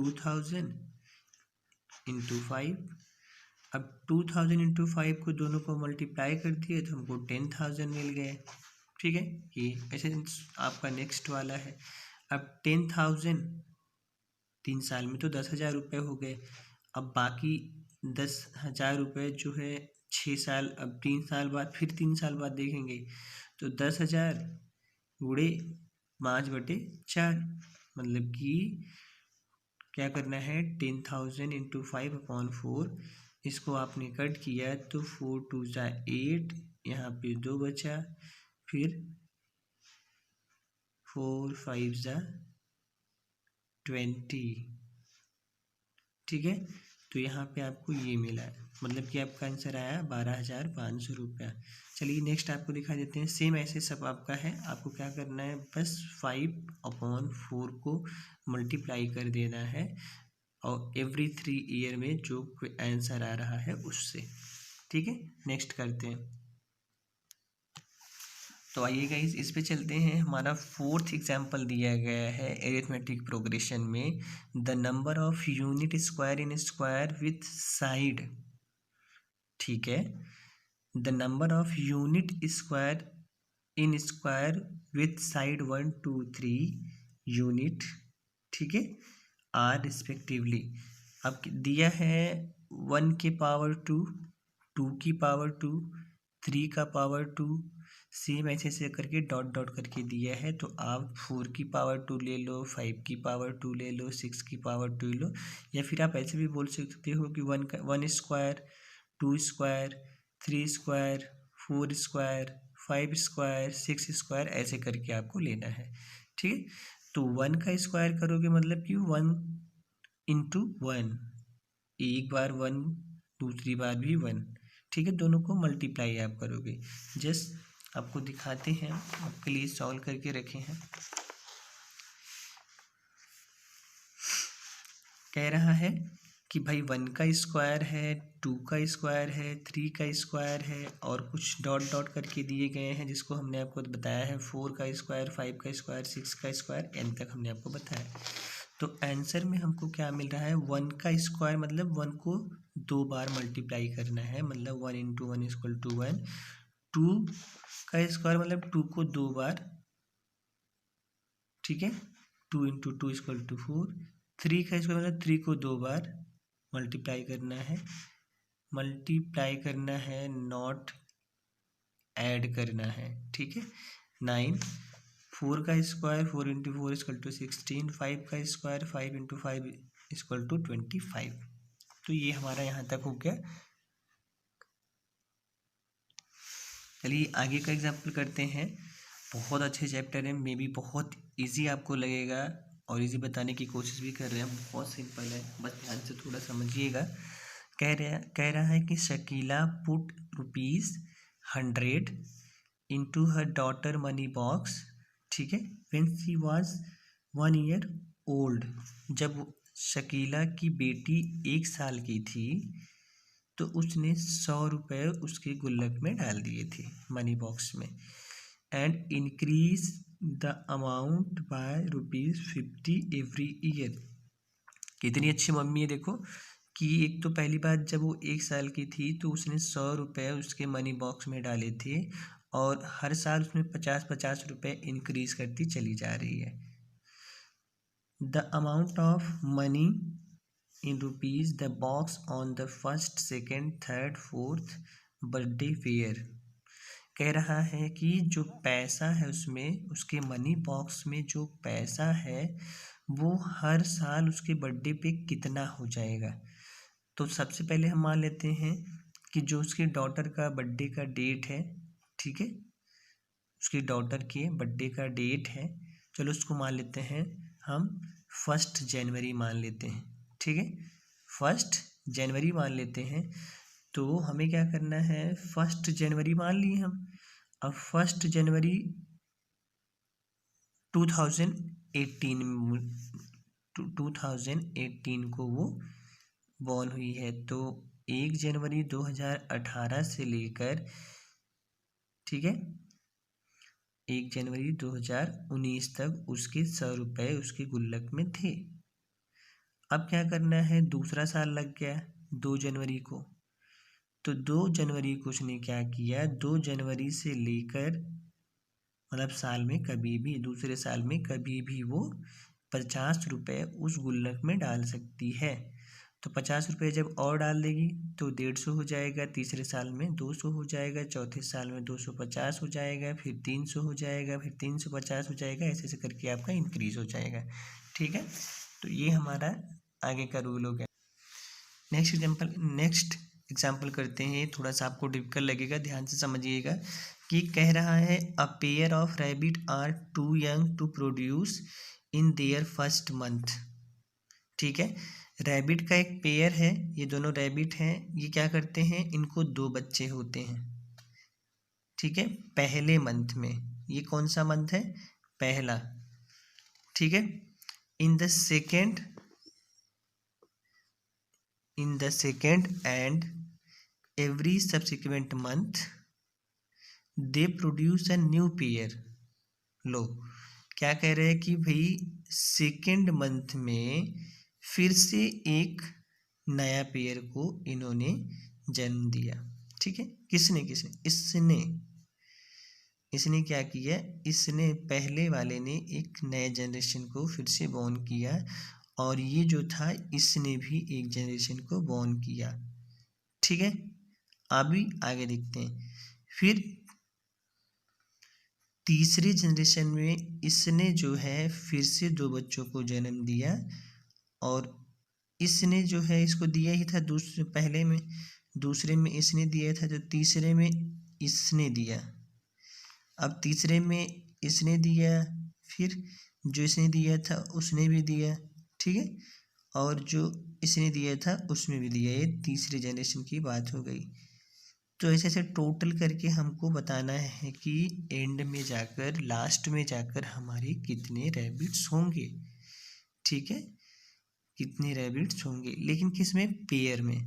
2000 into 5। अब 2000 into 5 को दोनों को मल्टीप्लाई कर दिए तो हमको 10,000 मिल गए। ठीक है, ये ऐसे आपका नेक्स्ट वाला है। अब 10,000 3 साल में तो 10,000 रुपये हो गए। अब बाकी 10,000 रुपये जो है 6 साल, अब 3 साल बाद, फिर 3 साल बाद देखेंगे तो 10,000 गुणे 5/4, मतलब कि क्या करना है, 10,000 इंटू 5/4, इसको आपने कट किया तो 4 2 जा 8, यहाँ पे 2 बचा, फिर 4 5 जा 20। ठीक है, तो यहाँ पे आपको ये मिला है, मतलब कि आपका आंसर आया 12,500 रुपया। चलिए नेक्स्ट आपको दिखा देते हैं। सेम ऐसे सब आपका है, आपको क्या करना है, बस 5/4 को मल्टीप्लाई कर देना है और एवरी 3 ईयर में जो आंसर आ रहा है उससे। ठीक है, नेक्स्ट करते हैं। तो आइए गाइस इस पे चलते हैं। हमारा 4th एग्जाम्पल दिया गया है एरिथमेटिक प्रोग्रेशन में, the number of unit square in square with side. ठीक है, the number of unit square in square with side 1 2 3 unit, ठीक है, आर रिस्पेक्टिवली। अब दिया है 1 की पावर 2, 2 की पावर 2, 3 का पावर 2, सेम ऐसे करके डॉट डॉट करके दिया है। तो आप 4 की पावर 2 ले लो, 5 की पावर 2 ले लो, 6 की पावर 2 लो, या फिर आप ऐसे भी बोल सकते हो कि 1 square, 2 square, 3 square, 4 square, 5 square, 6 square, ऐसे करके आपको लेना है। ठीक है, तो 1 का स्क्वायर करोगे मतलब कि 1 इंटू 1, एक बार 1, दूसरी बार भी 1। ठीक है, दोनों को मल्टीप्लाई आप करोगे। जस्ट आपको दिखाते हैं, आपके लिए सॉल्व करके रखे हैं। कह रहा है कि भाई 1 का स्क्वायर है, 2 का स्क्वायर है, 3 का स्क्वायर है, और कुछ डॉट डॉट करके दिए गए हैं जिसको हमने आपको बताया है, 4 का स्क्वायर, 5 का स्क्वायर, 6 का स्क्वायर, n तक हमने आपको बताया। तो आंसर में हमको क्या मिल रहा है, 1 का स्क्वायर मतलब 1 को 2 बार मल्टीप्लाई करना है, मतलब 1 इंटू 1 इक्वल टू 1। 2 का स्क्वायर मतलब 2 को 2 बार, ठीक है, 2 इंटू 2 इक्वल टू 4। 3 का स्क्वायर मतलब 3 को 2 बार मल्टीप्लाई करना है, नॉट ऐड करना है। ठीक है, 9। 4 का स्क्वायर 4 इंटू 4 इक्वल टू 16। 5 का स्क्वायर 5 इंटू 5 इक्वल टू 25। तो ये हमारा यहाँ तक हो गया। चलिए आगे का एग्जाम्पल करते हैं। बहुत अच्छे चैप्टर है, मे बी बहुत इजी आपको लगेगा और इजी बताने की कोशिश भी कर रहे हैं। बहुत सिंपल है, बस ध्यान से थोड़ा समझिएगा। कह रहा है कि Shakeela put ₹100 into her daughter money box, ठीक है, when she was 1 year old। जब शकीला की बेटी 1 साल की थी तो उसने 100 रुपये उसके गुल्लक में डाल दिए थे, मनी बॉक्स में, and increase the amount by ₹50 every year. कितनी अच्छी मम्मी है देखो, कि एक तो पहली बात जब वो 1 साल की थी तो उसने 100 रुपये उसके मनी बॉक्स में डाले थे, और हर साल उसमें 50-50 रुपये इंक्रीज करती चली जा रही है। The amount of money in rupees the box on the 1st, 2nd, 3rd, 4th birthday fair. कह रहा है कि जो पैसा है उसमें, उसके मनी बॉक्स में जो पैसा है वो हर साल उसके बर्थडे पे कितना हो जाएगा। तो सबसे पहले हम मान लेते हैं कि जो उसकी डॉटर का बर्थडे का डेट है, ठीक है, उसकी डॉटर के बर्थडे का डेट है, चलो उसको मान लेते हैं हम 1 जनवरी मान लेते हैं। ठीक है, 1 जनवरी मान लेते हैं। तो हमें क्या करना है, 1 जनवरी मान लिए हम। अब 1 जनवरी 2018 को वो बॉर्न हुई है, तो 1 जनवरी 2018 से लेकर, ठीक है, 1 जनवरी 2019 तक उसके 100 रुपये उसके गुल्लक में थे। अब क्या करना है, दूसरा साल लग गया 2 जनवरी को, तो 2 जनवरी को उसने क्या किया, 2 जनवरी से लेकर मतलब साल में कभी भी, दूसरे साल में कभी भी वो 50 रुपये उस गुल्लक में डाल सकती है। तो 50 रुपये जब और डाल देगी तो 150 हो जाएगा, तीसरे साल में 200 हो जाएगा, चौथे साल में 250 हो जाएगा, फिर 300 हो जाएगा, फिर 350 हो जाएगा, ऐसे ऐसे करके आपका इंक्रीज हो जाएगा। ठीक है, तो ये हमारा आगे का रूल हो गया। नेक्स्ट एग्जाम्पल करते हैं, थोड़ा सा आपको डिफिकल्ट लगेगा, ध्यान से समझिएगा कि कह रहा है a pair of rabbit are too young to produce in their first month. ठीक है, रैबिट का एक पेयर है, ये दोनों रैबिट हैं, ये क्या करते हैं, इनको 2 बच्चे होते हैं। ठीक है, पहले मंथ में, ये कौन सा मंथ है, पहला। ठीक है, in the second and every subsequent month they produce a new pair. लो, क्या कह रहे हैं कि भाई सेकेंड मंथ में फिर से एक नया पेयर को इन्होंने जन्म दिया। ठीक है, किसने इसने क्या किया, इसने पहले वाले ने एक नए जनरेशन को फिर से बॉर्न किया, और ये जो था इसने भी एक जनरेशन को बॉर्न किया। ठीक है, अभी आगे देखते हैं। फिर तीसरी जनरेशन में इसने जो है फिर से 2 बच्चों को जन्म दिया, और इसने जो है इसको दिया ही था पहले में, दूसरे में इसने दिया था, तो तीसरे में इसने दिया। अब तीसरे में इसने दिया, फिर जो इसने दिया था उसने भी दिया। ठीक है, और जो इसने दिया था उसमें भी दिया। ये तीसरी जनरेशन की बात हो गई। तो ऐसे ऐसे टोटल करके हमको बताना है कि एंड में जाकर, लास्ट में जाकर हमारे कितने रैबिट्स होंगे। ठीक है, कितने रैबिट्स होंगे, लेकिन किस में, पेयर में।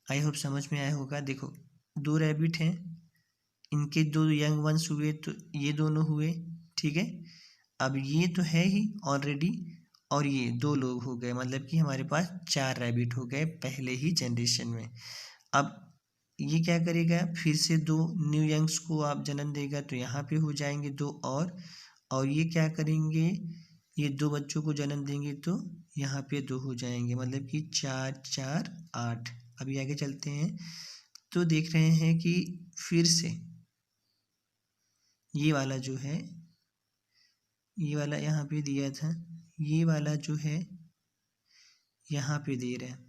आई होप समझ में आया होगा। देखो, 2 रैबिट हैं, इनके 2 यंग वंस हुए, तो ये दोनों हुए। ठीक है, अब ये तो है ही ऑलरेडी, और ये 2 लोग हो गए, मतलब कि हमारे पास 4 रैबिट हो गए पहले ही जनरेशन में। अब ये क्या करेगा, फिर से 2 न्यू यंग्स को आप जन्म देगा, तो यहाँ पे हो जाएंगे 2 और ये क्या करेंगे, ये 2 बच्चों को जन्म देंगे, तो यहाँ पे 2 हो जाएंगे, मतलब कि 4 4 8। अभी आगे चलते हैं, तो देख रहे हैं कि फिर से ये वाला जो है, ये वाला यहाँ पे दिया था, ये वाला जो है यहाँ पे दे रहे हैं,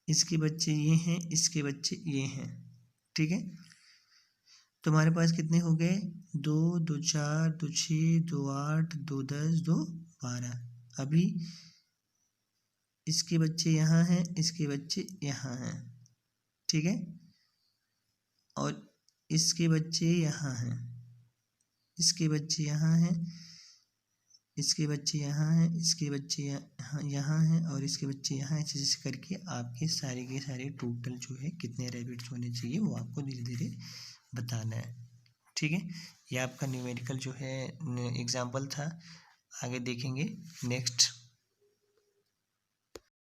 इसके बच्चे ये हैं, इसके बच्चे ये हैं। ठीक है, तो हमारे पास कितने हो गए, 2 2 4 2 6 2 8 2 10 2 12। अभी इसके बच्चे यहाँ हैं, इसके बच्चे यहाँ हैं। ठीक है, और इसके बच्चे यहाँ हैं, इसके बच्चे यहाँ हैं, इसके बच्चे यहाँ हैं, इसके बच्चे यहाँ हैं, और इसके बच्चे यहाँ, ऐसे ऐसे करके आपके सारे के सारे टोटल जो है कितने रैबिट्स होने चाहिए वो आपको धीरे धीरे बताना है। ठीक है, ये आपका न्यूमेरिकल जो है एग्जाम्पल था। आगे देखेंगे नेक्स्ट।